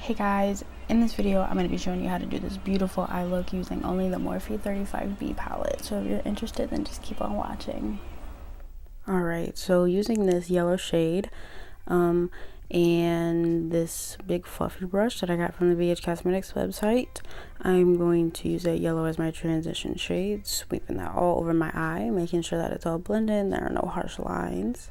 Hey guys, in this video I'm going to be showing you how to do this beautiful eye look using only the Morphe 35B palette. So if you're interested, then just keep on watching. Alright, so using this yellow shade and this big fluffy brush that I got from the VH Cosmetics website, I'm going to use that yellow as my transition shade, sweeping that all over my eye, making sure that it's all blended and there are no harsh lines.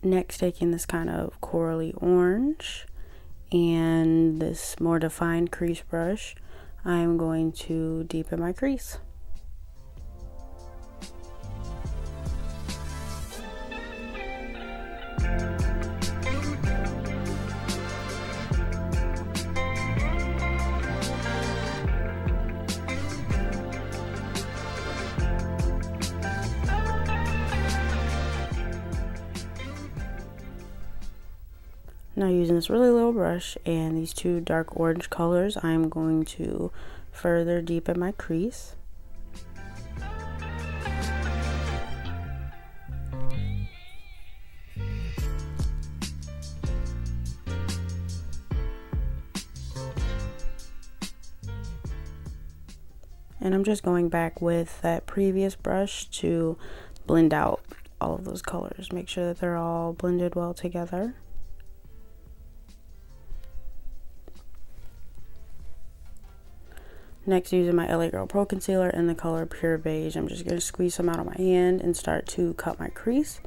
Next, taking this kind of corally orange and this more defined crease brush, I'm going to deepen my crease. Now using this really little brush and these two dark orange colors, I'm going to further deepen my crease. And I'm just going back with that previous brush to blend out all of those colors. Make sure that they're all blended well together. Next, using my LA Girl Pro Concealer in the color Pure Beige, I'm just going to squeeze some out of my hand and start to cut my crease.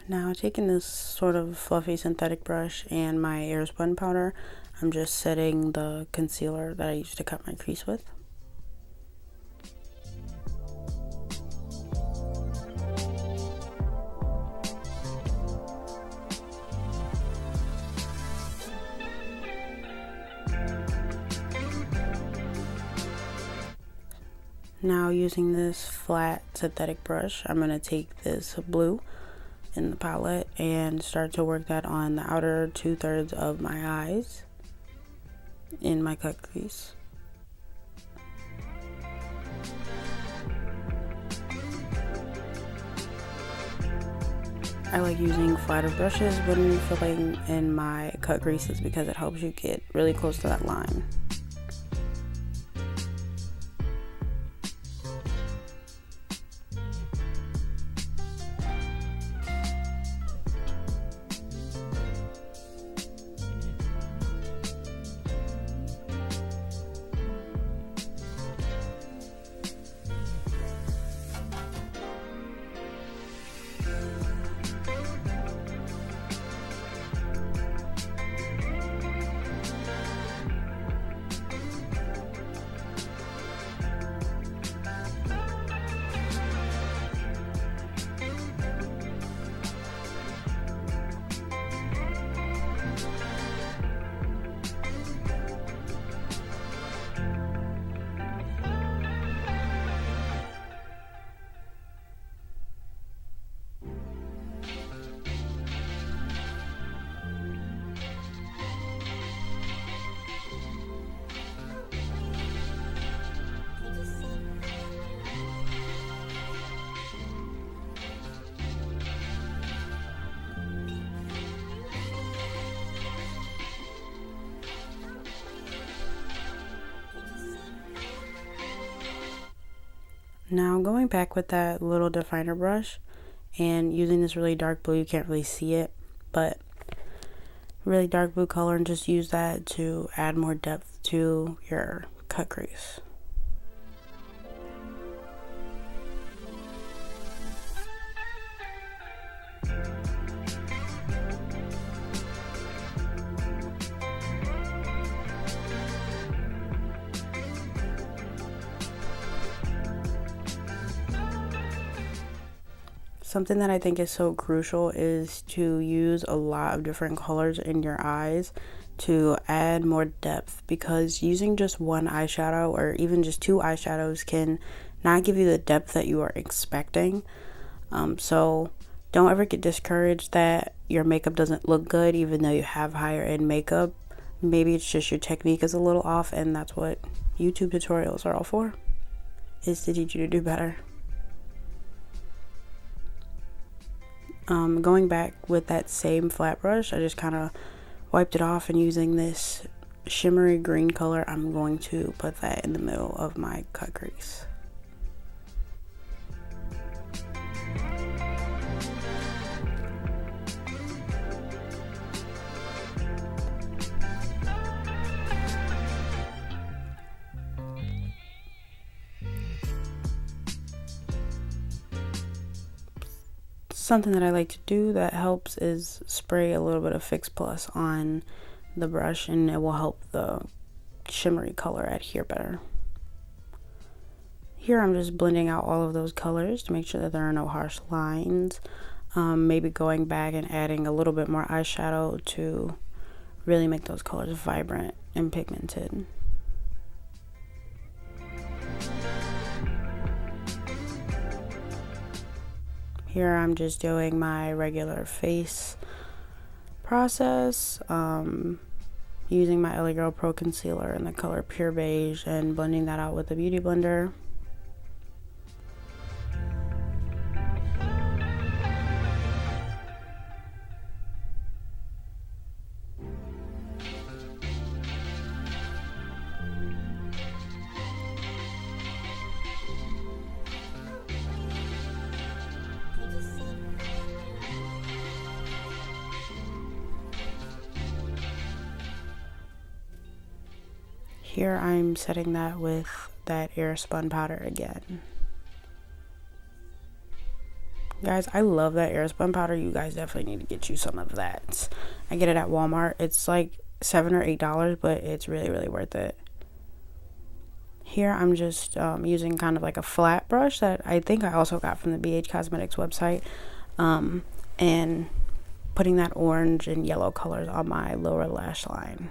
Now, taking this sort of fluffy synthetic brush and my Airspun powder, I'm just setting the concealer that I used to cut my crease with. Now, using this flat synthetic brush, I'm going to take this blue in the palette and start to work that on the outer 2/3 of my eyes in my cut crease. I like using flatter brushes when filling in my cut creases because it helps you get really close to that line. Now going back with that little definer brush and using this really dark blue, you can't really see it, but really dark blue color, and just use that to add more depth to your cut crease. Something that I think is so crucial is to use a lot of different colors in your eyes to add more depth, because using just one eyeshadow or even just two eyeshadows can not give you the depth that you are expecting. So don't ever get discouraged that your makeup doesn't look good even though you have higher end makeup. Maybe it's just your technique is a little off, and that's what YouTube tutorials are all for, is to teach you to do better. Going back with that same flat brush, I just kind of wiped it off, and using this shimmery green color, I'm going to put that in the middle of my cut crease. Something that I like to do that helps is spray a little bit of Fix Plus on the brush, and it will help the shimmery color adhere better. Here I'm just blending out all of those colors to make sure that there are no harsh lines. Maybe going back and adding a little bit more eyeshadow to really make those colors vibrant and pigmented. Here I'm just doing my regular face process, using my LA Girl Pro Concealer in the color Pure Beige and blending that out with the Beauty Blender. Here I'm setting that with that Airspun powder again. Guys, I love that Airspun powder. You guys definitely need to get you some of that. I get it at Walmart. It's like $7 or $8, but it's really, really worth it. Here I'm just using kind of like a flat brush that I think I also got from the BH Cosmetics website, and putting that orange and yellow colors on my lower lash line.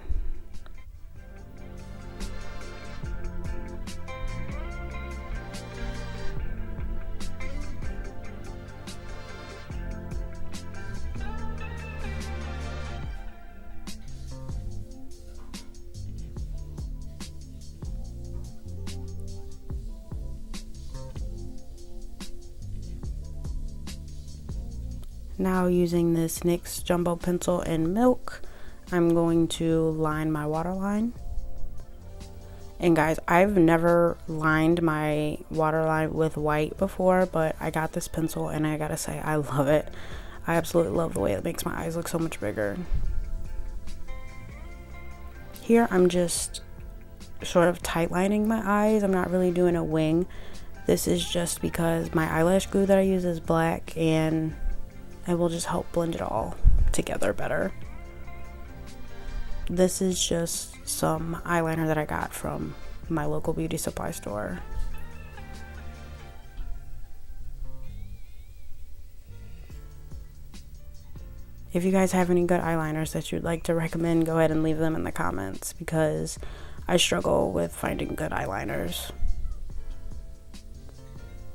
Now using this NYX Jumbo Pencil in Milk, I'm going to line my waterline. And guys, I've never lined my waterline with white before, but I got this pencil and I gotta say, I love it. I absolutely love the way it makes my eyes look so much bigger. Here I'm just sort of tight lining my eyes. I'm not really doing a wing. This is just because my eyelash glue that I use is black, and it will just help blend it all together better. This is just some eyeliner that I got from my local beauty supply store. If you guys have any good eyeliners that you'd like to recommend, go ahead and leave them in the comments, because I struggle with finding good eyeliners.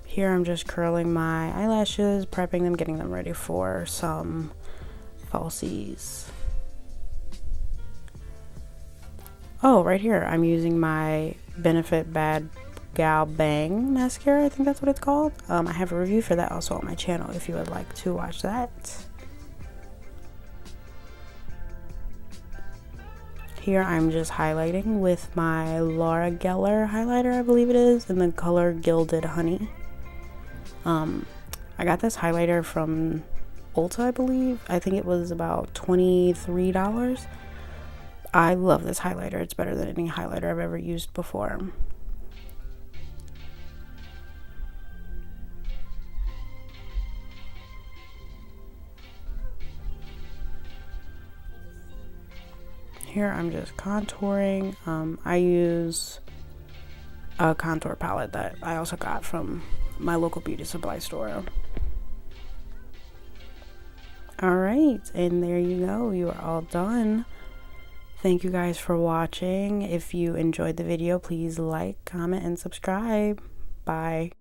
Here I'm just curling my eyelashes, prepping them, getting them ready for some falsies. Oh, right here I'm using my Benefit Bad Gal Bang mascara. I think that's what it's called. I have a review for that also on my channel if you would like to watch that. Here I'm just highlighting with my Laura Geller highlighter, I believe it is, in the color Gilded Honey. I got this highlighter from Ulta, I believe. I think it was about $23. I love this highlighter. It's better than any highlighter I've ever used before. Here I'm just contouring. I use a contour palette that I also got from my local beauty supply store. Alright, and there you go. You are all done. Thank you guys for watching. If you enjoyed the video, please like, comment, and subscribe. Bye.